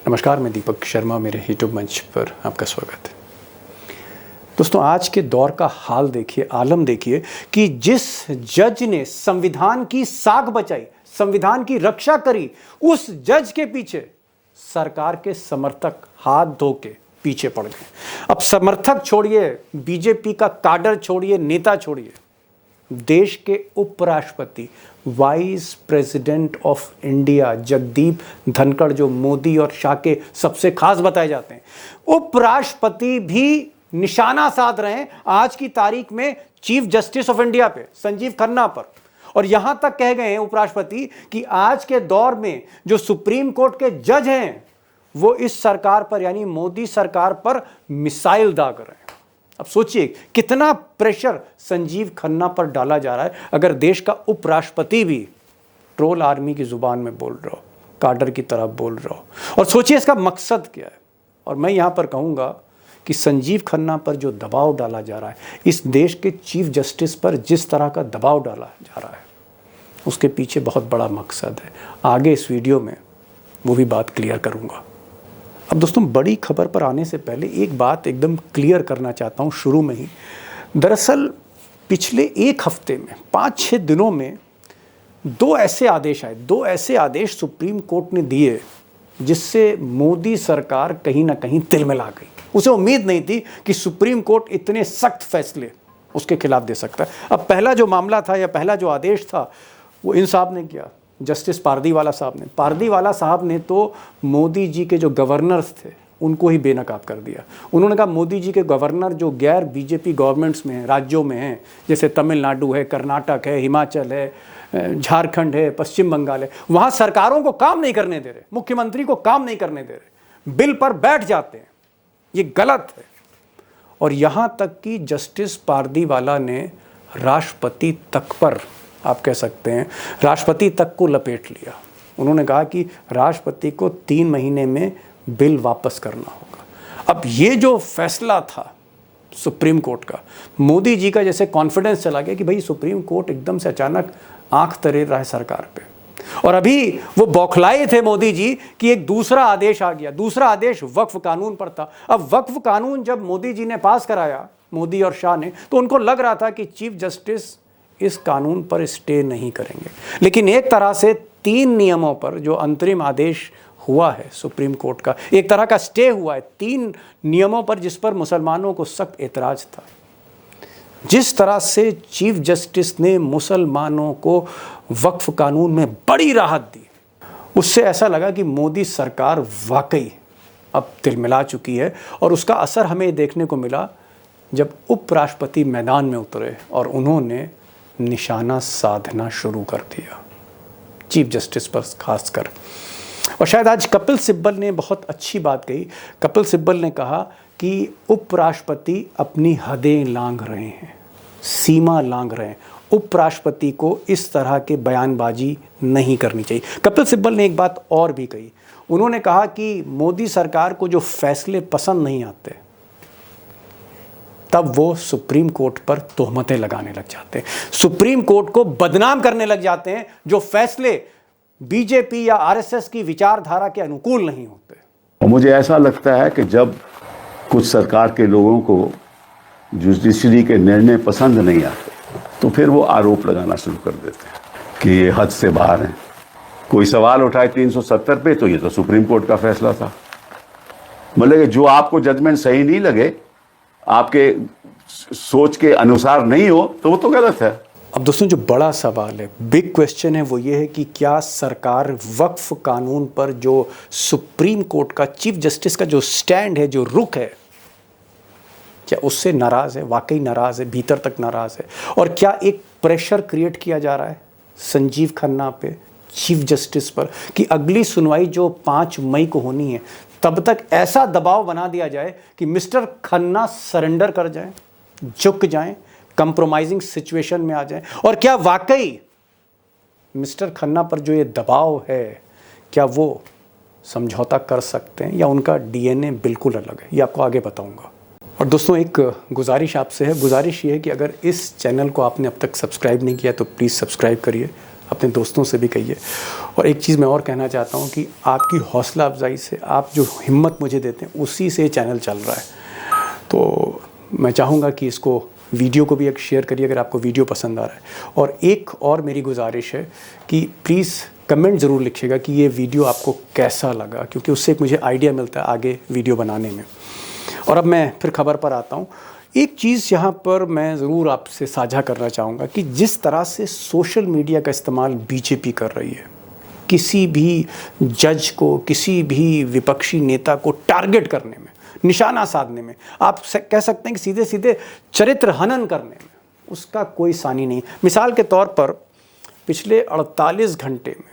नमस्कार, मैं दीपक शर्मा, मेरे यूट्यूब मंच पर आपका स्वागत है। दोस्तों, आज के दौर का हाल देखिए, आलम देखिए कि जिस जज ने संविधान की साख बचाई, संविधान की रक्षा करी, उस जज के पीछे सरकार के समर्थक हाथ धो के पीछे पड़ गए। अब समर्थक छोड़िए, बीजेपी का काडर छोड़िए, नेता छोड़िए, देश के उपराष्ट्रपति, vice president of India Jagdeep Dhankhar, जो मोदी और शाह के सबसे खास बताए जाते हैं, उपराष्ट्रपति भी निशाना साध रहे हैं आज की तारीख में चीफ जस्टिस ऑफ इंडिया पे, संजीव खन्ना पर। और यहां तक कह गए हैं उपराष्ट्रपति कि आज के दौर में जो सुप्रीम कोर्ट के जज हैं वो इस सरकार पर, यानी मोदी सरकार पर मिसाइल दाग रहे हैं। अब सोचिए कितना प्रेशर संजीव खन्ना पर डाला जा रहा है अगर देश का उपराष्ट्रपति भी ट्रोल आर्मी की जुबान में बोल रहा हो, काडर की तरह बोल रहा हो। और सोचिए इसका मकसद क्या है। और मैं यहां पर कहूंगा कि संजीव खन्ना पर जो दबाव डाला जा रहा है, इस देश के चीफ जस्टिस पर जिस तरह का दबाव डाला जा रहा है, उसके पीछे बहुत बड़ा मकसद है। आगे इस वीडियो में वो भी बात क्लियर करूंगा। अब दोस्तों, बड़ी खबर पर आने से पहले एक बात एकदम क्लियर करना चाहता हूं शुरू में ही। दरअसल पिछले एक हफ्ते में, 5-6 दिनों में दो ऐसे आदेश सुप्रीम कोर्ट ने दिए जिससे मोदी सरकार कहीं ना कहीं तिलमिला गई। उसे उम्मीद नहीं थी कि सुप्रीम कोर्ट इतने सख्त फैसले उसके खिलाफ दे सकता है। अब पहला जो मामला था या पहला जो आदेश था वो इन साहब ने किया, जस्टिस पारदीवाला साहब ने तो मोदी जी के जो गवर्नर्स थे उनको ही बेनकाब कर दिया। उन्होंने कहा मोदी जी के गवर्नर जो गैर बीजेपी गवर्नमेंट्स में हैं, राज्यों में हैं, जैसे तमिलनाडु है, कर्नाटक है, हिमाचल है, झारखंड है, पश्चिम बंगाल है, वहाँ सरकारों को काम नहीं करने दे रहे, मुख्यमंत्री को काम नहीं करने दे रहे, बिल पर बैठ जाते हैं। ये गलत है। और यहाँ तक कि जस्टिस पारदीवाला ने राष्ट्रपति तक पर, आप कह सकते हैं राष्ट्रपति तक को लपेट लिया। उन्होंने कहा कि राष्ट्रपति को 3 महीने में बिल वापस करना होगा। अब ये जो फैसला था सुप्रीम कोर्ट का, मोदी जी का जैसे कॉन्फिडेंस चला गया कि भाई सुप्रीम कोर्ट एकदम से अचानक आंख तरेर रहा है सरकार पे। और अभी वो बौखलाए थे मोदी जी कि एक दूसरा आदेश आ गया। दूसरा आदेश वक्फ कानून पर था। अब वक्फ कानून जब मोदी जी ने पास कराया, मोदी और शाह ने, तो उनको लग रहा था कि चीफ जस्टिस इस कानून पर स्टे नहीं करेंगे। लेकिन एक तरह से 3 नियमों पर जो अंतरिम आदेश हुआ है सुप्रीम कोर्ट का, एक तरह का स्टे हुआ है 3 नियमों पर जिस पर मुसलमानों को सख्त एतराज था। जिस तरह से चीफ जस्टिस ने मुसलमानों को वक्फ कानून में बड़ी राहत दी, उससे ऐसा लगा कि मोदी सरकार वाकई अब तिलमिला चुकी है। और उसका असर हमें देखने को मिला जब उपराष्ट्रपति मैदान में उतरे और उन्होंने निशाना साधना शुरू कर दिया चीफ जस्टिस पर खासकर। और शायद आज कपिल सिब्बल ने बहुत अच्छी बात कही। कपिल सिब्बल ने कहा कि उपराष्ट्रपति अपनी हदें लांघ रहे हैं, सीमा लांघ रहे हैं। उपराष्ट्रपति को इस तरह के बयानबाजी नहीं करनी चाहिए। कपिल सिब्बल ने एक बात और भी कही। उन्होंने कहा कि मोदी सरकार को जो फैसले पसंद नहीं आते, तब वो सुप्रीम कोर्ट पर तोहमतें लगाने लग जाते हैं, सुप्रीम कोर्ट को बदनाम करने लग जाते हैं जो फैसले बीजेपी या आरएसएस की विचारधारा के अनुकूल नहीं होते। मुझे ऐसा लगता है कि जब कुछ सरकार के लोगों को जुडिशरी के निर्णय पसंद नहीं आते तो फिर वो आरोप लगाना शुरू कर देते हैं कि ये हद से बाहर है। कोई सवाल उठाए 370 पे तो ये तो सुप्रीम कोर्ट का फैसला था। मतलब जो आपको जजमेंट सही नहीं लगे, आपके सोच के अनुसार नहीं हो, तो वो तो गलत है। अब दोस्तों, जो बड़ा सवाल है, बिग क्वेश्चन है, वो ये है कि क्या सरकार वक्फ कानून पर जो सुप्रीम कोर्ट का चीफ जस्टिस का जो स्टैंड है, जो रुख है, क्या उससे नाराज है? वाकई नाराज है, भीतर तक नाराज है। और क्या एक प्रेशर क्रिएट किया जा रहा है संजीव खन्ना पे, चीफ जस्टिस पर, कि अगली सुनवाई जो 5 मई को होनी है, तब तक ऐसा दबाव बना दिया जाए कि मिस्टर खन्ना सरेंडर कर जाएं, झुक जाएं, कंप्रोमाइजिंग सिचुएशन में आ जाएं? और क्या वाकई मिस्टर खन्ना पर जो ये दबाव है, क्या वो समझौता कर सकते हैं या उनका डीएनए बिल्कुल अलग है? ये आपको आगे बताऊंगा। और दोस्तों, एक गुजारिश आपसे है। गुजारिश ये है कि अगर इस चैनल को आपने अब तक सब्सक्राइब नहीं किया तो प्लीज़ सब्सक्राइब करिए, अपने दोस्तों से भी कहिए। और एक चीज़ मैं और कहना चाहता हूँ कि आपकी हौसला अफजाई से, आप जो हिम्मत मुझे देते हैं, उसी से चैनल चल रहा है। तो मैं चाहूँगा कि इसको वीडियो को भी एक शेयर करिए अगर आपको वीडियो पसंद आ रहा है। और एक और मेरी गुजारिश है कि प्लीज़ कमेंट ज़रूर लिखिएगा कि ये वीडियो आपको कैसा लगा, क्योंकि उससे एक मुझे आइडिया मिलता है आगे वीडियो बनाने में। और अब मैं फिर खबर पर आता हूँ। एक चीज़ यहाँ पर मैं ज़रूर आपसे साझा करना चाहूँगा कि जिस तरह से सोशल मीडिया का इस्तेमाल बीजेपी कर रही है, किसी भी जज को, किसी भी विपक्षी नेता को टारगेट करने में, निशाना साधने में, आप कह सकते हैं कि सीधे सीधे चरित्र हनन करने में, उसका कोई सानी नहीं। मिसाल के तौर पर पिछले 48 घंटे में,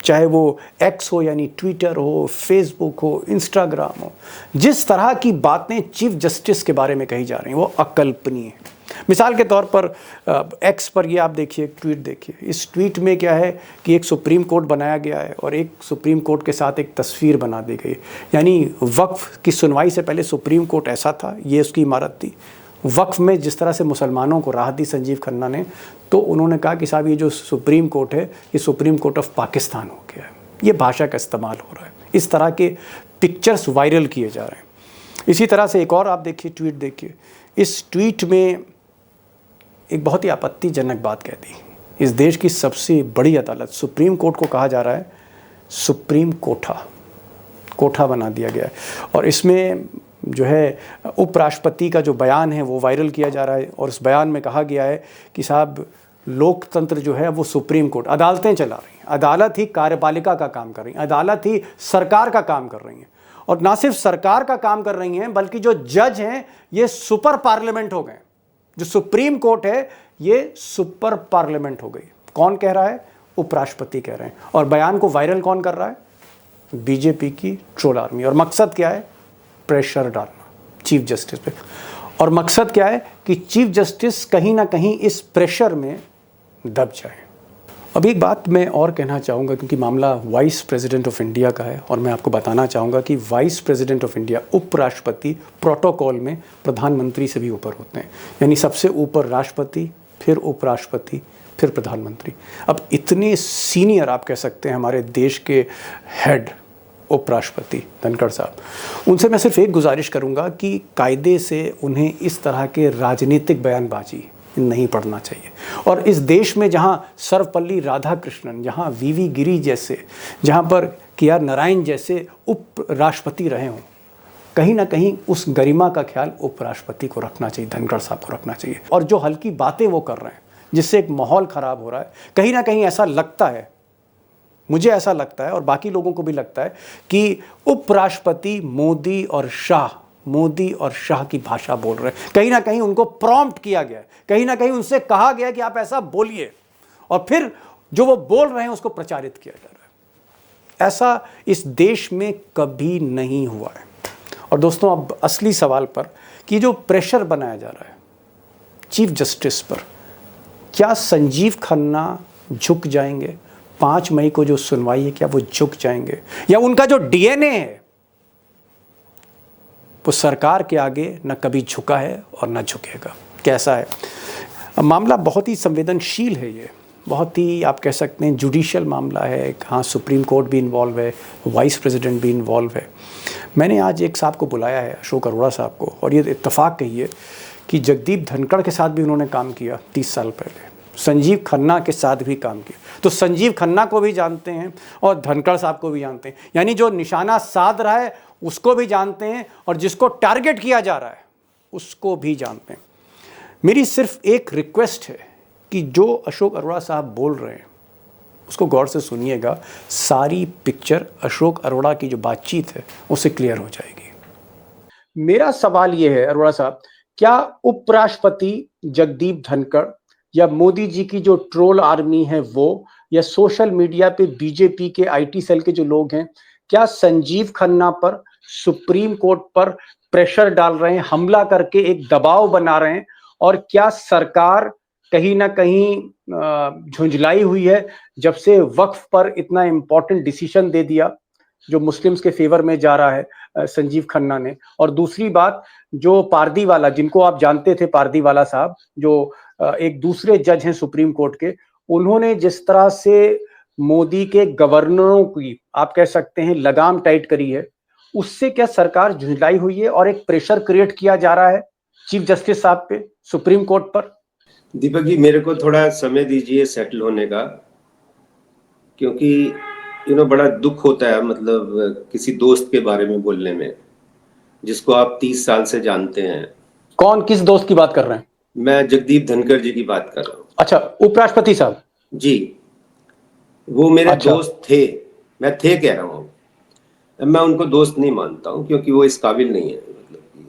चाहे वो एक्स हो यानी ट्विटर हो, फेसबुक हो, इंस्टाग्राम हो, जिस तरह की बातें चीफ जस्टिस के बारे में कही जा रही हैं वो अकल्पनीय है। मिसाल के तौर पर एक्स पर ये आप देखिए, एक ट्वीट देखिए। इस ट्वीट में क्या है कि एक सुप्रीम कोर्ट बनाया गया है और एक सुप्रीम कोर्ट के साथ एक तस्वीर बना दी गई, यानी वक्फ की सुनवाई से पहले सुप्रीम कोर्ट ऐसा था, ये उसकी इमारत थी। वक्फ में जिस तरह से मुसलमानों को राहत दी संजीव खन्ना ने, तो उन्होंने कहा कि साहब ये जो सुप्रीम कोर्ट है ये सुप्रीम कोर्ट ऑफ पाकिस्तान हो गया है। ये भाषा का इस्तेमाल हो रहा है, इस तरह के पिक्चर्स वायरल किए जा रहे हैं। इसी तरह से एक और आप देखिए, ट्वीट देखिए। इस ट्वीट में एक बहुत ही आपत्तिजनक बात कह दी। इस देश की सबसे बड़ी अदालत सुप्रीम कोर्ट को कहा जा रहा है सुप्रीम कोठा बना दिया गया है। और इसमें जो है उपराष्ट्रपति का जो बयान है वो वायरल किया जा रहा है और उस बयान में कहा गया है कि साहब लोकतंत्र जो है वो सुप्रीम कोर्ट, अदालतें चला रही हैं, अदालत ही कार्यपालिका का काम कर रही है, अदालत ही सरकार का काम कर रही है। और ना सिर्फ सरकार का काम कर रही हैं बल्कि जो जज हैं ये सुपर पार्लियामेंट हो गए। जो सुप्रीम कोर्ट है ये सुपर पार्लियामेंट हो गई। कौन कह रहा है? उपराष्ट्रपति कह रहे हैं। और बयान को वायरल कौन कर रहा है? बीजेपी की ट्रोल आर्मी। और मकसद क्या है? प्रेशर डालना चीफ जस्टिस पे। और मकसद क्या है कि चीफ जस्टिस कहीं ना कहीं इस प्रेशर में दब जाए। अब एक बात मैं और कहना चाहूँगा, क्योंकि मामला वाइस प्रेसिडेंट ऑफ इंडिया का है और मैं आपको बताना चाहूँगा कि वाइस प्रेसिडेंट ऑफ इंडिया, उपराष्ट्रपति, प्रोटोकॉल में प्रधानमंत्री से भी ऊपर होते हैं। यानी सबसे ऊपर राष्ट्रपति, फिर उपराष्ट्रपति, फिर प्रधानमंत्री। अब इतने सीनियर आप कह सकते हैं हमारे देश के हेड उपराष्ट्रपति धनखड़ साहब, उनसे मैं सिर्फ एक गुजारिश करूंगा कि कायदे से उन्हें इस तरह के राजनीतिक बयानबाजी नहीं पढ़ना चाहिए। और इस देश में जहां सर्वपल्ली राधाकृष्णन, जहां वीवी गिरी जैसे, जहां पर के.आर. नारायण जैसे उपराष्ट्रपति रहे हों, कहीं ना कहीं उस गरिमा का ख्याल उपराष्ट्रपति को रखना चाहिए, धनखड़ साहब को रखना चाहिए। और जो हल्की बातें वो कर रहे हैं जिससे एक माहौल ख़राब हो रहा है, कहीं ना कहीं ऐसा लगता है, मुझे ऐसा लगता है और बाकी लोगों को भी लगता है कि उपराष्ट्रपति मोदी और शाह की भाषा बोल रहे हैं। कहीं ना कहीं उनको प्रॉम्प्ट किया गया है, कहीं ना कहीं उनसे कहा गया है कि आप ऐसा बोलिए, और फिर जो वो बोल रहे हैं उसको प्रचारित किया जा रहा है। ऐसा इस देश में कभी नहीं हुआ है। और दोस्तों, अब असली सवाल पर कि जो प्रेशर बनाया जा रहा है चीफ जस्टिस पर, क्या संजीव खन्ना झुक जाएंगे? 5 मई को जो सुनवाई है, क्या वो झुक जाएंगे? या उनका जो डीएनए है वो सरकार के आगे न कभी झुका है और न झुकेगा? कैसा है? मामला बहुत ही संवेदनशील है, ये बहुत ही आप कह सकते हैं जुडिशियल मामला है। हाँ, सुप्रीम कोर्ट भी इन्वॉल्व है, वाइस प्रेसिडेंट भी इन्वॉल्व है। मैंने आज एक साहब को बुलाया है, अशोक अरोड़ा साहब को, और ये इत्तेफाक कहिए कि जगदीप धनखड़ के साथ भी उन्होंने काम किया 30 साल पहले, संजीव खन्ना के साथ भी काम किया। तो संजीव खन्ना को भी जानते हैं और धनखड़ साहब को भी जानते हैं, यानी जो निशाना साध रहा है उसको भी जानते हैं और जिसको टारगेट किया जा रहा है उसको भी जानते हैं। मेरी सिर्फ एक रिक्वेस्ट है कि जो अशोक अरोड़ा साहब बोल रहे हैं उसको गौर से सुनिएगा। सारी पिक्चर अशोक अरोड़ा की जो बातचीत है उससे क्लियर हो जाएगी। मेरा सवाल यह है अरोड़ा साहब, क्या उपराष्ट्रपति जगदीप धनखड़ या मोदी जी की जो ट्रोल आर्मी है वो, या सोशल मीडिया पे बीजेपी के आईटी सेल के जो लोग हैं, क्या संजीव खन्ना पर, सुप्रीम कोर्ट पर प्रेशर डाल रहे हैं, हमला करके एक दबाव बना रहे हैं? और क्या सरकार कहीं ना कहीं झुंझलाई हुई है जब से वक्फ पर इतना इंपॉर्टेंट डिसीजन दे दिया जो मुस्लिम्स के फेवर में जा रहा है संजीव खन्ना ने? और दूसरी बात, जो पारदीवाला, जिनको आप जानते थे, पारदीवाला साहब जो एक दूसरे जज हैं सुप्रीम कोर्ट के, उन्होंने जिस तरह से मोदी के गवर्नरों की आप कह सकते हैं लगाम टाइट करी है, उससे क्या सरकार झुंझलाई हुई है और एक प्रेशर क्रिएट किया जा रहा है चीफ जस्टिस साहब पे, सुप्रीम कोर्ट पर? दीपक जी, मेरे को थोड़ा समय दीजिए सेटल होने का, क्योंकि बड़ा दुख होता है मतलब किसी दोस्त के बारे में बोलने में जिसको आप 30 साल से जानते हैं। कौन, किस दोस्त की बात कर रहे हैं? मैं जगदीप धनखड़ जी की बात कर रहा हूँ। अच्छा, उपराष्ट्रपति साहब जी, वो मेरे अच्छा। दोस्त थे। मैं थे कह रहा हूँ, मैं उनको दोस्त नहीं मानता हूँ क्योंकि वो इस काबिल नहीं है। मतलब कि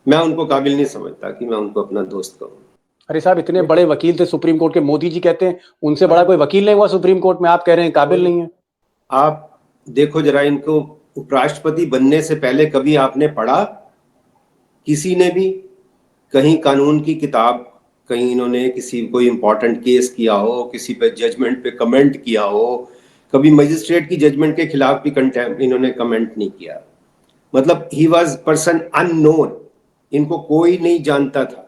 मैं उनको काबिल नहीं समझता कि मैं उनको अपना दोस्त कहूँ। अरे साहब, इतने बड़े वकील थे सुप्रीम कोर्ट के, मोदी जी कहते हैं उनसे बड़ा कोई वकील नहीं हुआ सुप्रीम कोर्ट में, आप कह रहे हैं काबिल नहीं है। आप देखो जरा, इनको उपराष्ट्रपति बनने से पहले कभी आपने पढ़ा किसी ने भी कहीं कानून की किताब, कहीं इन्होंने किसी कोई इंपॉर्टेंट केस किया हो, किसी पे जजमेंट पे कमेंट किया हो? कभी मजिस्ट्रेट की जजमेंट के खिलाफ भी इन्होंने कमेंट नहीं किया। मतलब ही वॉज पर्सन अननोन, इनको कोई नहीं जानता था।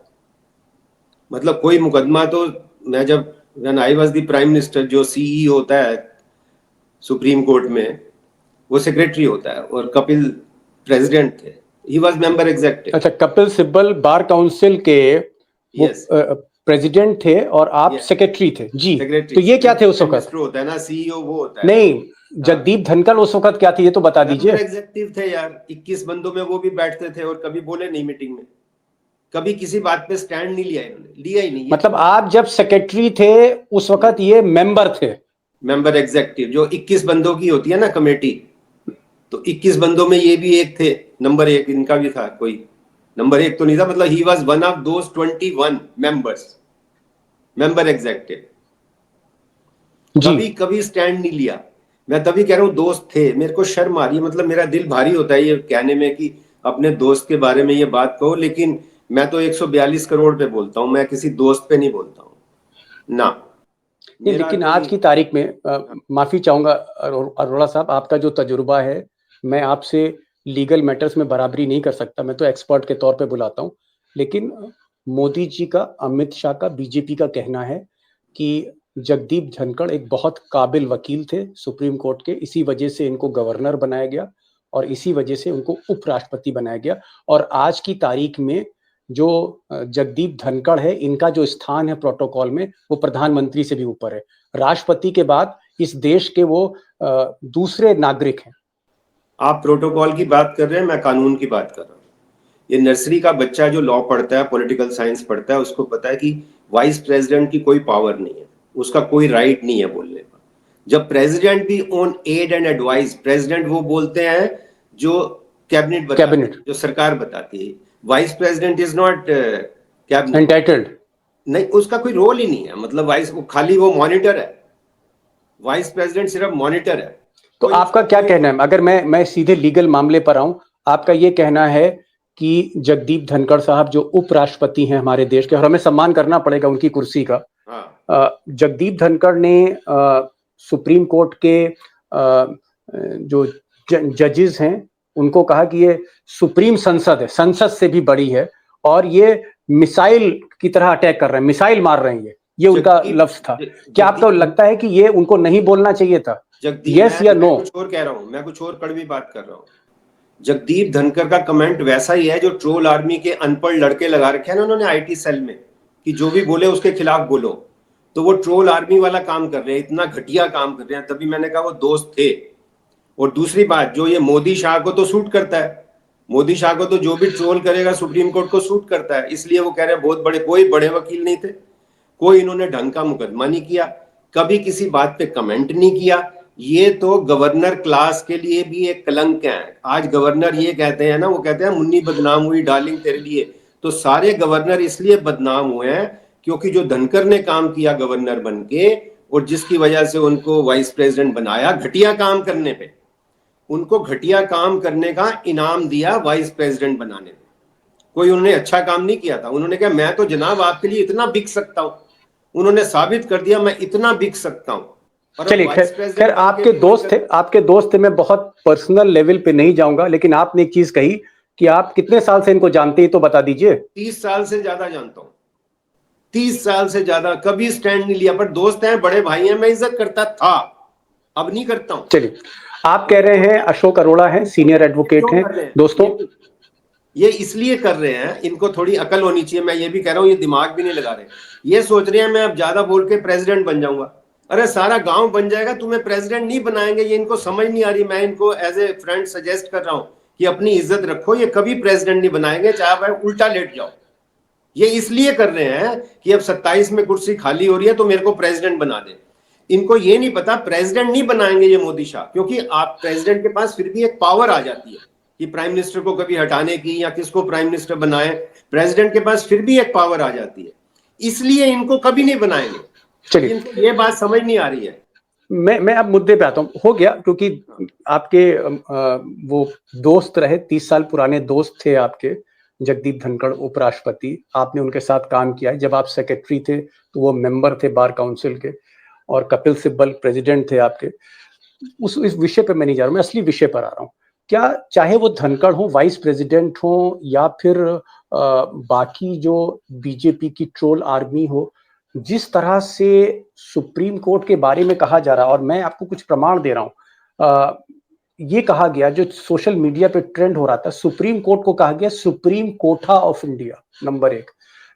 मतलब कोई मुकदमा तो मैं जब when I was the prime minister, जो सीई होता है सुप्रीम कोर्ट में वो सेक्रेटरी होता है और कपिल प्रेसिडेंट थे, ही वाज मेंबर एग्जीक्यूटिव। अच्छा, कपिल सिब्बल बार काउंसिल के वो Yes. प्रेसिडेंट थे और आप Yes. सेक्रेटरी थे जी। सेक्रेटरी तो ये क्या थे उस वक्त? मिनिस्टर होता है ना, सीईओ वो होता है। नहीं, जगदीप धनखड़ उस वक्त क्या थे ये तो बता दीजिए। एग्जीक्यूटिव थे यार, 21 बंदों में वो भी बैठते थे और कभी बोले नहीं मीटिंग में, कभी किसी बात पे स्टैंड नहीं लिया इन्होंने, लिया ही नहीं। मतलब आप जब सेक्रेटरी थे उस वक्त ये मेंबर थे? मेंबर एग्जीक्यूटिव जो 21 बंदों की होती है ना कमेटी, तो 21 बंदों में ये भी एक थे, नंबर 1 इनका भी था। कोई नंबर 1 तो नहीं था, मतलब he was one of those 21 members, member executive. कभी कभी स्टैंड नहीं लिया। मैं तभी कह रहा हूँ दोस्त थे। मेरे को शर्म आ रही है, मतलब मेरा दिल भारी होता है ये कहने में कि अपने दोस्त के बारे में ये बात कहो, लेकिन मैं तो 142 करोड़ पे बोलता हूँ, मैं किसी दोस्त पे नहीं बोलता हूँ ना। नहीं, लेकिन आज की तारीख में माफी चाहूंगा अरोड़ा साहब, आपका जो तजुर्बा है, मैं आपसे लीगल मैटर्स में बराबरी नहीं कर सकता, मैं तो एक्सपर्ट के तौर पे बुलाता हूं। लेकिन मोदी जी का, अमित शाह का, बीजेपी का कहना है कि जगदीप धनखड़ एक बहुत काबिल वकील थे सुप्रीम कोर्ट के, इसी वजह से इनको गवर्नर बनाया गया और इसी वजह से उनको उपराष्ट्रपति बनाया गया। और आज की तारीख में जो जगदीप धनखड़ है, इनका जो स्थान है प्रोटोकॉल में वो प्रधानमंत्री से भी ऊपर है। राष्ट्रपति के बाद इस देश के वो दूसरे नागरिक हैं। आप प्रोटोकॉल की बात कर रहे हैं, मैं कानून की बात कर रहा हूँ। ये नर्सरी का बच्चा जो लॉ पढ़ता है, पॉलिटिकल साइंस पढ़ता है, उसको पता है कि वाइस प्रेसिडेंट की कोई पावर नहीं है, उसका कोई राइट नहीं है बोलने का। जब प्रेसिडेंट भी on aid and advice, president वो बोलते हैं जो कैबिनेट बताती है, जो सरकार बताती है। Vice president is not cabinet entitled, नहीं, उसका कोई रोल ही नहीं है। मतलब वाइस खाली वो मॉनिटर है, वाइस प्रेसिडेंट सिर्फ मॉनिटर है। तो आपका क्या कहना है, अगर मैं सीधे लीगल मामले पर आऊं, आपका ये कहना है कि जगदीप धनखड़ साहब जो उपराष्ट्रपति हैं हमारे देश के, और हमें सम्मान करना पड़ेगा उनकी कुर्सी का, जगदीप धनखड़ ने सुप्रीम कोर्ट के जो जजेस हैं उनको कहा कि ये सुप्रीम संसद है, संसद से भी बड़ी है और ये मिसाइल की तरह अटैक कर रहे हैं, मिसाइल मार रहे हैं। ये उनका लफ्ज था। क्या आपको लगता है कि ये उनको नहीं बोलना चाहिए था? यस या नो? कुछ और कह रहा हूं, मैं कुछ और कड़वी बात कर रहा हूं। जगदीप धनखड़ का कमेंट वैसा ही है जो ट्रोल आर्मी के अनपढ़ लड़के लगा रखे हैं ना उन्होंने आईटी सेल में, कि जो भी बोले उसके खिलाफ बोलो। तो वो ट्रोल आर्मी वाला काम कर रहे हैं, इतना घटिया काम कर रहे हैं। तभी मैंने कहा वो दोस्त थे। और दूसरी बात, जो ये मोदी शाह को तो सूट करता है, मोदी शाह को तो जो भी ट्रोल करेगा सुप्रीम कोर्ट को सूट करता है, इसलिए वो कह रहे हैं बहुत बड़े, कोई बड़े वकील नहीं थे, कोई इन्होंने ढंग का मुकदमा नहीं किया, कभी किसी बात पे कमेंट नहीं किया। ये तो गवर्नर क्लास के लिए भी एक कलंक है। आज गवर्नर ये कहते हैं ना, वो कहते हैं मुन्नी बदनाम हुई डार्लिंग तेरे लिए। तो सारे गवर्नर इसलिए बदनाम हुए हैं क्योंकि जो धनखड़ ने काम किया गवर्नर बन के, और जिसकी वजह से उनको वाइस प्रेसिडेंट बनाया घटिया काम करने पे, उनको घटिया काम करने का इनाम दिया वाइस प्रेसिडेंट बनाने में। कोई उन्होंने अच्छा काम नहीं किया था। उन्होंने कहा मैं तो जनाब आपके लिए इतना बिक सकता हूं, उन्होंने साबित कर दिया मैं इतना बिक सकता हूं। चलिए, खैर आपके दोस्त थे, मैं बहुत पर्सनल लेवल पे नहीं जाऊंगा, लेकिन आपने एक चीज कही कि आप कितने साल से इनको जानते हैं तो बता दीजिए। 30 साल से ज्यादा जानता हूं। 30 साल से ज्यादा कभी स्टैंड नहीं लिया, पर दोस्त हैं, बड़े भाई हैं, मैं इज्जत करता था, अब नहीं करता हूं। चलिए, आप कह रहे हैं अशोक अरोड़ा हैं, सीनियर एडवोकेट क्यों हैं। कर रहे हैं? दोस्तों, ये इसलिए कर रहे हैं, इनको थोड़ी अकल होनी चाहिए। मैं ये भी कह रहा हूं, ये दिमाग भी नहीं लगा रहे। ये सोच रहे हैं मैं अब ज्यादा बोल के प्रेसिडेंट बन जाऊंगा। अरे सारा गांव बन जाएगा, तुम्हें प्रेसिडेंट नहीं बनाएंगे। ये इनको समझ नहीं आ रही। मैं इनको एज ए फ्रेंड सजेस्ट कर रहा हूं कि अपनी इज्जत रखो। ये कभी प्रेसिडेंट नहीं बनाएंगे, चाहे आप उल्टा लेट जाओ। ये इसलिए कर रहे हैं कि अब 27 में कुर्सी खाली हो रही है तो मेरे को प्रेसिडेंट बना दे। इनको ये नहीं पता प्रेसिडेंट नहीं बनाएंगे ये मोदी शाह, क्योंकि आप प्रेसिडेंट के पास फिर भी एक पावर आ जाती है कि प्राइम मिनिस्टर को कभी हटाने की या किसको प्राइम मिनिस्टर बनाए। प्रेसिडेंट के पास फिर भी एक पावर आ जाती है, इसलिए इनको कभी नहीं बनाएंगे। चलिए, इनको ये बात समझ नहीं आ रही है। मैं अब मुद्दे पे आता हूं। हो गया, क्योंकि आपके वो दोस्त रहे, 30 साल पुराने दोस्त थे आपके, जगदीप धनखड़ उपराष्ट्रपति। आपने उनके साथ काम किया है। जब आप सेक्रेटरी थे तो वो मेंबर थे बार काउंसिल के, और कपिल सिब्बल प्रेसिडेंट थे आपके। इस विषय पे मैं नहीं जा रहा हूं, मैं असली विषय पर आ रहा हूं। क्या चाहे वो धनखड़ हो, वाइस प्रेसिडेंट हो, या फिर बाकी जो बीजेपी की ट्रोल आर्मी हो, जिस तरह से सुप्रीम कोर्ट के बारे में कहा जा रहा है, और मैं आपको कुछ प्रमाण दे रहा हूं, ये कहा गया, जो सोशल मीडिया पे ट्रेंड हो रहा था, सुप्रीम कोर्ट को कहा गया सुप्रीम कोठा ऑफ इंडिया, नंबर 1।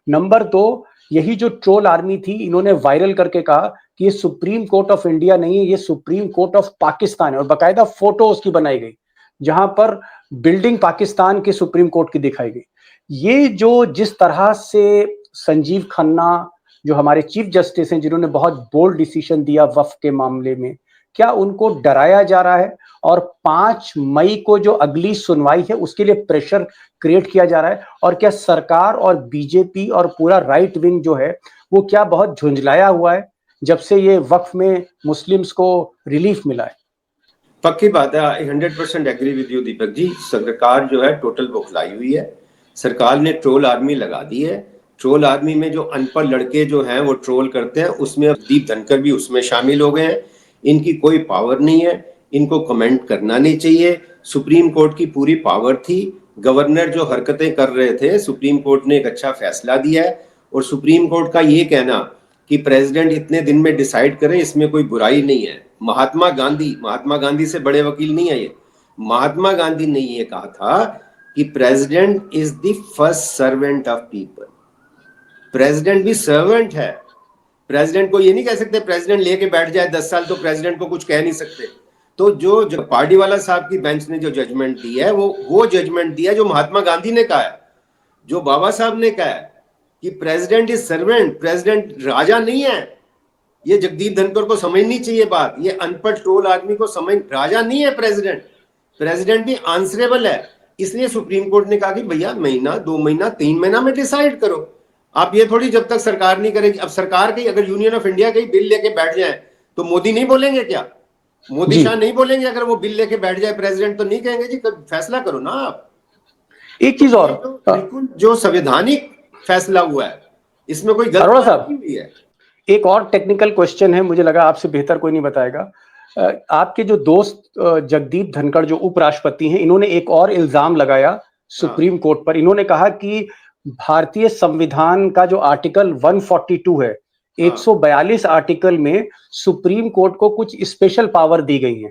नंबर 2, यही जो ट्रोल आर्मी थी, इन्होंने वायरल करके कहा कि ये सुप्रीम कोर्ट ऑफ इंडिया नहीं है, ये सुप्रीम कोर्ट ऑफ पाकिस्तान है, और बाकायदा फोटो उसकी बनाई गई जहां पर बिल्डिंग पाकिस्तान के सुप्रीम कोर्ट की दिखाई गई। ये जो जिस तरह से संजीव खन्ना, जो हमारे चीफ जस्टिस हैं, जिन्होंने बहुत बोल्ड डिसीजन दिया वक्फ के मामले में, क्या उनको डराया जा रहा है? और 5 मई को जो अगली सुनवाई है उसके लिए प्रेशर क्रिएट किया जा रहा है? और क्या सरकार और बीजेपी और पूरा राइट विंग जो है वो क्या बहुत झुंझलाया हुआ है जब से ये वक्फ में मुस्लिम्स को रिलीफ मिला है? पक्की बात है, आई 100% agree with you Deepak ji. सरकार जो है टोटल बौखलाई हुई है। सरकार ने ट्रोल आर्मी लगा दी है। ट्रोल आर्मी में जो अनपढ़ लड़के जो हैं वो ट्रोल करते हैं, उसमें दीप धनखड़ भी उसमें शामिल हो गए हैं। इनकी कोई पावर नहीं है, इनको कमेंट करना नहीं चाहिए। सुप्रीम कोर्ट की पूरी पावर थी। गवर्नर जो हरकतें कर रहे थे, सुप्रीम कोर्ट ने एक अच्छा फैसला दिया है। और सुप्रीम कोर्ट का ये कहना कि प्रेसिडेंट इतने दिन में डिसाइड करे, इसमें कोई बुराई नहीं है। महात्मा गांधी से बड़े वकील नहीं है ये। महात्मा गांधी ने ये कहा था कि president is the first servant of people. President भी सर्वेंट है। प्रेसिडेंट को ये नहीं कह सकते प्रेसिडेंट लेके बैठ जाए 10 साल, तो प्रेसिडेंट को कुछ कह नहीं सकते। तो जो पार्टीवाला साहब की बेंच ने जो जजमेंट दी है, वो जजमेंट दिया जो महात्मा गांधी ने कहा है, जो बाबा साहब ने कहा है कि प्रेसिडेंट इज सर्वेंट, प्रेसिडेंट राजा नहीं है। ये जगदीप धनखड़ को समझनी चाहिए बात। ये अनपढ़ ट्रोल आदमी को समझ, राजा नहीं है प्रेसिडेंट। प्रेसिडेंट भी आंसरेबल है। इसलिए सुप्रीम कोर्ट ने कहा कि भैया महीना, 2 महीना, 3 महीना में डिसाइड करो। आप ये थोड़ी जब तक सरकार नहीं करेगी। अब सरकार की अगर यूनियन ऑफ इंडिया का बिल लेके बैठ जाए तो मोदी नहीं बोलेंगे क्या? मोदी शाह नहीं बोलेंगे? अगर वो बिल लेके बैठ जाए प्रेसिडेंट तो नहीं कहेंगे जी फैसला करो ना आप। एक चीज और, बिल्कुल जो संवैधानिक फैसला हुआ है, इसमें कोई अरोड़ा गलती साहब, नहीं हुई है। एक और टेक्निकल क्वेश्चन है, मुझे लगा आपसे बेहतर कोई नहीं बताएगा। आपके जो दोस्त जगदीप धनखड़ जो उपराष्ट्रपति हैं, इन्होंने एक और इल्जाम लगाया सुप्रीम कोर्ट पर। इन्होंने कहा कि भारतीय संविधान का जो आर्टिकल 142 है, 142 आर्टिकल में सुप्रीम कोर्ट को कुछ स्पेशल पावर दी गई है।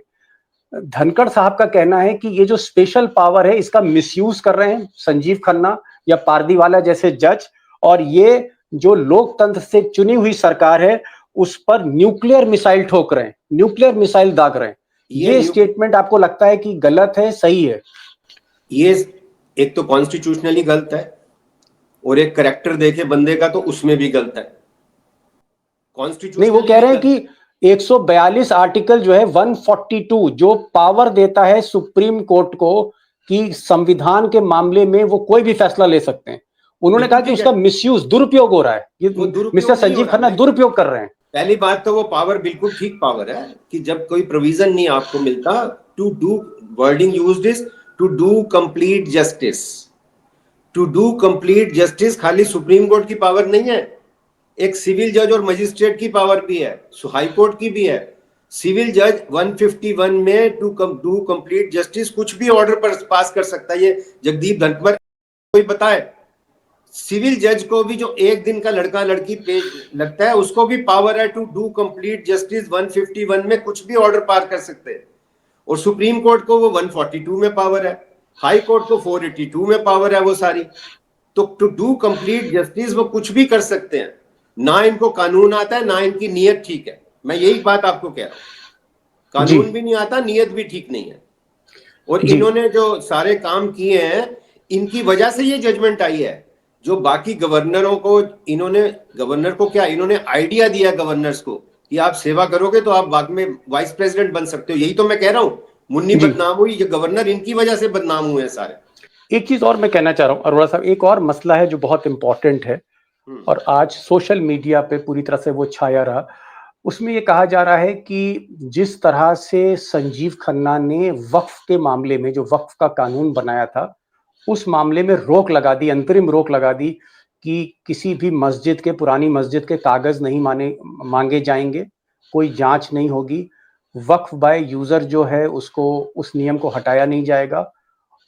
धनखड़ साहब का कहना है कि ये जो स्पेशल पावर है इसका मिसयूज कर रहे हैं संजीव खन्ना या पारदीवाला जैसे जज, और ये जो लोकतंत्र से चुनी हुई सरकार है उस पर न्यूक्लियर मिसाइल ठोक रहे हैं, न्यूक्लियर मिसाइल दाग रहे हैं। ये स्टेटमेंट आपको लगता है कि गलत है, सही है? ये एक तो कॉन्स्टिट्यूशनली गलत है, और एक करेक्टर देखे बंदे का तो उसमें भी गलत है। कॉन्स्टिट्यूशन नहीं, वो कह रहे हैं कि 142 आर्टिकल जो है 142 जो पावर देता है सुप्रीम कोर्ट को कि संविधान के मामले में वो कोई भी फैसला ले सकते हैं, उन्होंने कहा कि उसका मिसयूज, दुरुपयोग हो रहा है। ये मिस्टर संजीव खन्ना दुरुपयोग कर रहे हैं। पहली बात तो वो पावर बिल्कुल ठीक पावर है कि जब कोई प्रोविजन नहीं आपको मिलता, to do, wording used is to do complete justice. To do complete justice खाली सुप्रीम कोर्ट की पावर नहीं है, एक सिविल जज और मजिस्ट्रेट की पावर भी है, हाई कोर्ट की भी है। सिविल जज 151 में टू डू कंप्लीट जस्टिस कुछ भी ऑर्डर पर पास कर सकता है। ये जगदीप धनखड़ कोई बताए सिविल जज को भी जो एक दिन का लड़का लड़की पेश लगता है उसको भी पावर है टू डू कंप्लीट जस्टिस 151 में कुछ भी ऑर्डर पार कर सकते हैं। और सुप्रीम कोर्ट को वो 142 में पावर है, हाई कोर्ट को 482 में पावर है वो सारी। तो टू डू कंप्लीट जस्टिस वो कुछ भी कर सकते हैं। ना इनको कानून आता है ना इनकी नीयत ठीक है। मैं यही बात आपको कह रहा हूं, कानून भी नहीं आता, नीयत भी ठीक नहीं है। और इन्होंने जो सारे काम किए हैं इनकी वजह से ये जजमेंट आई है। जो बाकी गवर्नरों को गवर्नर को क्या इन्होंने आइडिया दिया गवर्नर्स को कि आप सेवा करोगे तो आप बाद में वाइस प्रेसिडेंट बन सकते हो। यही तो मैं कह रहा हूं, मुन्नी बदनाम हुई, ये गवर्नर इनकी वजह से बदनाम हुए हैं सारे। एक चीज और मैं कहना चाह रहा हूं अरोड़ा साहब, एक और मसला है जो बहुत इंपॉर्टेंट है और आज सोशल मीडिया पे पूरी तरह से वो छाया रहा। उसमें ये कहा जा रहा है कि जिस तरह से संजीव खन्ना ने वक्फ के मामले में जो वक्फ का कानून बनाया था उस मामले में रोक लगा दी, अंतरिम रोक लगा दी कि किसी भी मस्जिद के, पुरानी मस्जिद के कागज नहीं मांगे जाएंगे, कोई जांच नहीं होगी, वक्फ बाय यूजर जो है उसको, उस नियम को हटाया नहीं जाएगा।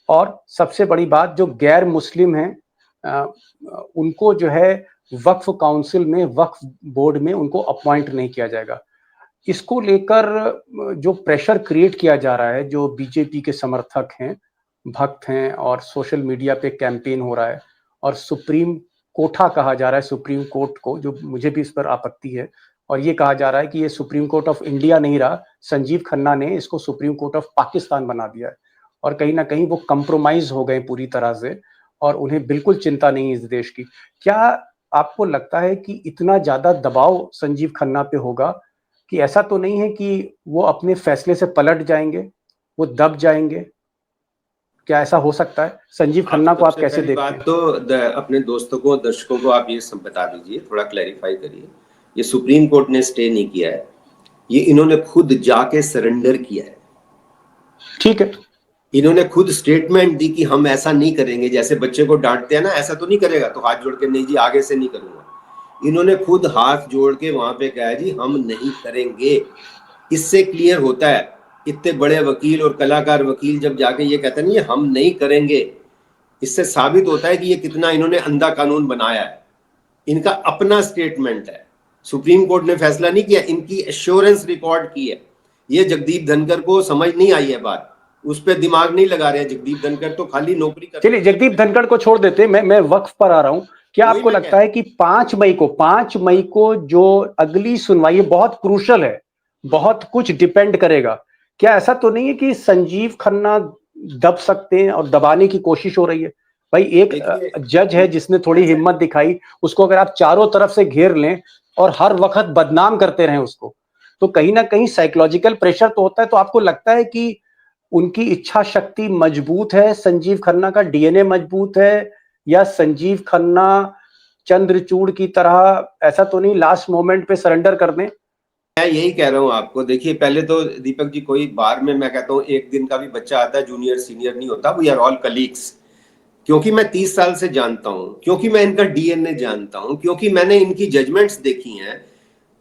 और सबसे बड़ी बात, जो गैर मुस्लिम हैं उनको जो है वक्फ काउंसिल में, वक्फ बोर्ड में उनको अपॉइंट नहीं किया जाएगा। इसको लेकर जो प्रेशर क्रिएट किया जा रहा है, जो बीजेपी के समर्थक हैं, भक्त हैं, और सोशल मीडिया पे कैंपेन हो रहा है और सुप्रीम कोठा कहा जा रहा है सुप्रीम कोर्ट को, जो मुझे भी इस पर आपत्ति है। और ये कहा जा रहा है कि ये सुप्रीम कोर्ट ऑफ इंडिया नहीं रहा, संजीव खन्ना ने इसको सुप्रीम कोर्ट ऑफ पाकिस्तान बना दिया है। और कहीं ना कहीं वो कंप्रोमाइज हो गए पूरी तरह से और उन्हें बिल्कुल चिंता नहीं इस देश की। क्या आपको लगता है कि इतना ज्यादा दबाव संजीव खन्ना पे होगा कि ऐसा तो नहीं है कि वो अपने फैसले से पलट जाएंगे, वो दब जाएंगे? क्या ऐसा हो सकता है? संजीव खन्ना को आप कैसे देखते हैं? तो अपने दोस्तों को, दर्शकों को आप ये सब बता दीजिए, थोड़ा क्लैरिफाई करिए। ये सुप्रीम कोर्ट ने स्टे नहीं किया है, ये इन्होंने खुद जाके सरेंडर किया है। ठीक है, इन्होंने खुद स्टेटमेंट दी कि हम ऐसा नहीं करेंगे। जैसे बच्चे को डांटते हैं ना, ऐसा तो नहीं करेगा, तो हाथ जोड़ के नहीं जी आगे से नहीं करूंगा। इन्होंने खुद हाथ जोड़ के वहां पे कहा जी हम नहीं करेंगे। इससे क्लियर होता है, इतने बड़े वकील और कलाकार वकील जब जाके ये कहते हैं हम नहीं करेंगे, इससे साबित होता है कि ये कितना इन्होंने अंधा कानून बनाया है। इनका अपना स्टेटमेंट है, सुप्रीम कोर्ट ने फैसला नहीं किया, इनकी एश्योरेंस रिकॉर्ड की है। ये जगदीप धनखड़ को समझ नहीं आई है बात, उस पर दिमाग नहीं लगा रहे। जगदीप धनखड़ तो खाली नौकरी कर। चलिए जगदीप धनखड़ को छोड़ देते, मैं वक्फ पर आ रहा हूं। क्या आपको लगता है कि 5 मई को जो अगली सुनवाई बहुत क्रूशल है, बहुत कुछ डिपेंड करेगा, क्या ऐसा तो नहीं है कि संजीव खन्ना दब सकते हैं और दबाने की कोशिश हो रही है? भाई एक जज है जिसने थोड़ी हिम्मत दिखाई, उसको अगर आप चारों तरफ से घेर लें और हर वक्त बदनाम करते रहें उसको, तो कहीं ना कहीं साइकोलॉजिकल प्रेशर तो होता है। तो आपको लगता है कि उनकी इच्छा शक्ति मजबूत है, संजीव खन्ना का डीएनए मजबूत है, या संजीव खन्ना चंद्रचूड़ की तरह ऐसा तो नहीं लास्ट मोमेंट पे सरेंडर कर दें? मैं यही कह रहा हूं आपको। देखिए पहले तो दीपक जी, कोई बार में मैं कहता हूं एक दिन का भी बच्चा आता है, जूनियर सीनियर नहीं होता, वी आर ऑल कलीग्स। क्योंकि मैं 30 साल से जानता हूं, क्योंकि मैं इनका डीएनए जानता हूं, क्योंकि मैंने इनकी जजमेंट्स देखी हैं,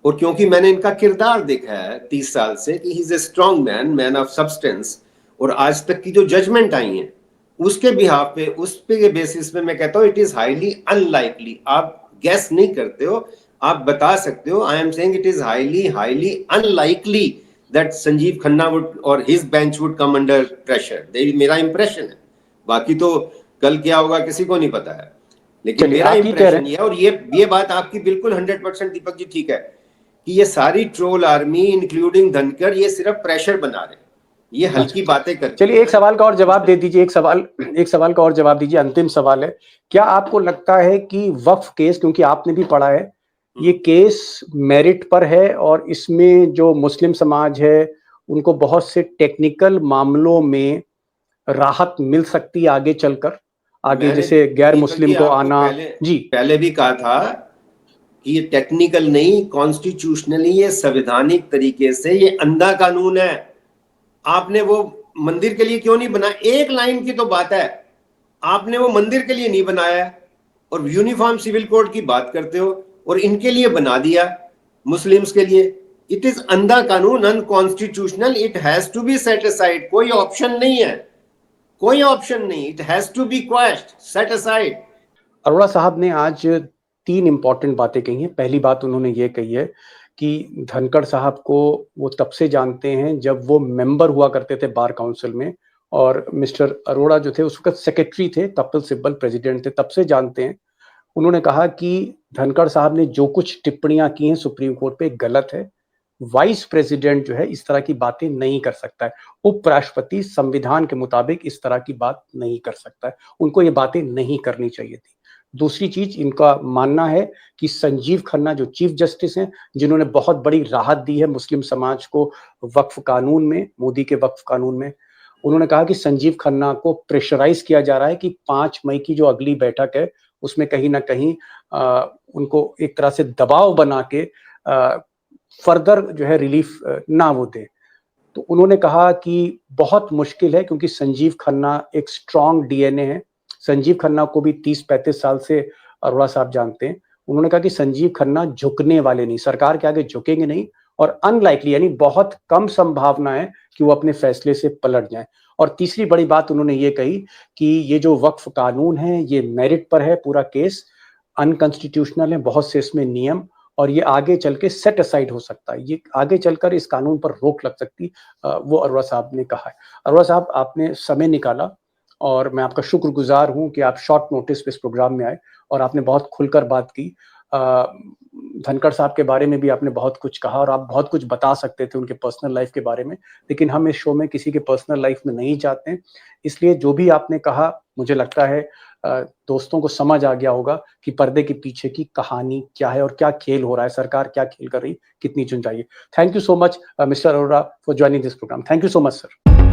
और क्योंकि मैंने इनका किरदार देखा है 30 साल से कि he is a strong man, man of substance. और आज तक की जो जजमेंट आई हैं उसके बिहाफ पे, उस पे बेसिस पे मैं कहता हूं इट इज हाईली अनलाइकली। आप गैस नहीं करते हो, आप बता सकते हो। I am saying it is highly unlikely that Sanjiv Khanna would और his bench would come under pressure. मेरा इंप्रेशन है, बाकी तो कल क्या होगा किसी को नहीं पता है, लेकिन मेरा इंप्रेशन ये है। और ये बात आपकी बिल्कुल 100% दीपक जी ठीक है कि ये सारी ट्रोल आर्मी इंक्लूडिंग धनखड़ ये सिर्फ प्रेशर बना रहे, ये हल्की बातें करते। चलिए एक सवाल का और जवाब दे दीजिए, एक सवाल का और जवाब दीजिए, अंतिम सवाल है। क्या आपको लगता है कि वक्फ केस, क्योंकि आपने भी पढ़ा है, ये केस मेरिट पर है और इसमें जो मुस्लिम समाज है उनको बहुत से टेक्निकल मामलों में राहत मिल सकती है आगे चलकर, आगे जैसे गैर मुस्लिम को आना? जी पहले भी कहा था कि ये टेक्निकल नहीं, कॉन्स्टिट्यूशनली ये संवैधानिक तरीके से ये अंधा कानून है। आपने वो मंदिर के लिए क्यों नहीं बनाया? एक लाइन की तो बात है, आपने वो मंदिर के लिए नहीं बनाया और यूनिफॉर्म सिविल कोड की बात करते हो और इनके लिए बना दिया, मुस्लिम्स के लिए। इट इज अंधा कानून, unconstitutional, it has to be set aside. कोई ऑप्शन नहीं है, कोई ऑप्शन नहीं, it has to be question, set aside. Arora साहब ने आज 3 इम्पोर्टेंट बातें कही हैं। पहली बात उन्होंने ये कही है कि धनखड़ साहब को वो तब से जानते हैं जब वो मेंबर हुआ करते थे बार काउंसिल में, और मिस्टर अरोड़ा जो थे उस वक़्त सेक्रेटरी थे, कपिल सिब्बल प्रेसिडेंट थे, तब से जानते हैं। उन्होंने कहा कि धनखड़ साहब ने जो कुछ टिप्पणियाँ की हैं सुप्रीम कोर्ट पे गलत है। वाइस प्रेसिडेंट जो है इस तरह की बातें नहीं कर सकता है। उपराष्ट्रपति संविधान के मुताबिक इस तरह की बात नहीं कर सकता है। उनको ये बातें नहीं करनी चाहिए थी। दूसरी चीज, इनका मानना है कि संजीव खन्ना जो चीफ जस्टिस हैं, जिन्होंने बहुत बड़ी राहत दी है मुस्लिम समाज को वक्फ कानून में, मोदी के वक्फ कानून में, उन्होंने कहा कि संजीव खन्ना को प्रेशराइज किया जा रहा है कि 5 मई की जो अगली बैठक है उसमें कहीं ना कहीं उनको एक तरह से दबाव बना के फर्दर जो है रिलीफ ना वो दे। तो उन्होंने कहा कि बहुत मुश्किल है, क्योंकि संजीव खन्ना एक स्ट्रॉन्ग डीएनए है। संजीव खन्ना को भी 30-35 साल से अरोड़ा साहब जानते हैं। उन्होंने कहा कि संजीव खन्ना झुकने वाले नहीं, सरकार के आगे झुकेंगे नहीं, और अनलाइकली यानी बहुत कम संभावना है कि वो अपने फैसले से पलट जाएं। और तीसरी बड़ी बात उन्होंने ये कही कि ये जो वक्फ कानून है ये मेरिट पर है, पूरा केस अनकॉन्स्टिट्यूशनल है, बहुत से इसमें नियम, और ये आगे चल के सेट असाइड हो सकता है, ये आगे चलकर इस कानून पर रोक लग सकती, वो अरोड़ा साहब ने कहा है। अरोड़ा साहब, आपने समय निकाला और मैं आपका शुक्रगुजार हूं कि आप शॉर्ट नोटिस पे इस प्रोग्राम में आए और आपने बहुत खुलकर बात की। धनखड़ साहब के बारे में भी आपने बहुत कुछ कहा और आप बहुत कुछ बता सकते थे उनके पर्सनल लाइफ के बारे में, लेकिन हम इस शो में किसी के पर्सनल लाइफ में नहीं जाते हैं। इसलिए जो भी आपने कहा, मुझे लगता है दोस्तों को समझ आ गया होगा कि पर्दे के पीछे की कहानी क्या है और क्या खेल हो रहा है, सरकार क्या खेल कर रही, कितनी चुन चाहिए। Thank you so much Mister Arora for joining this programme. Thank you so much sir.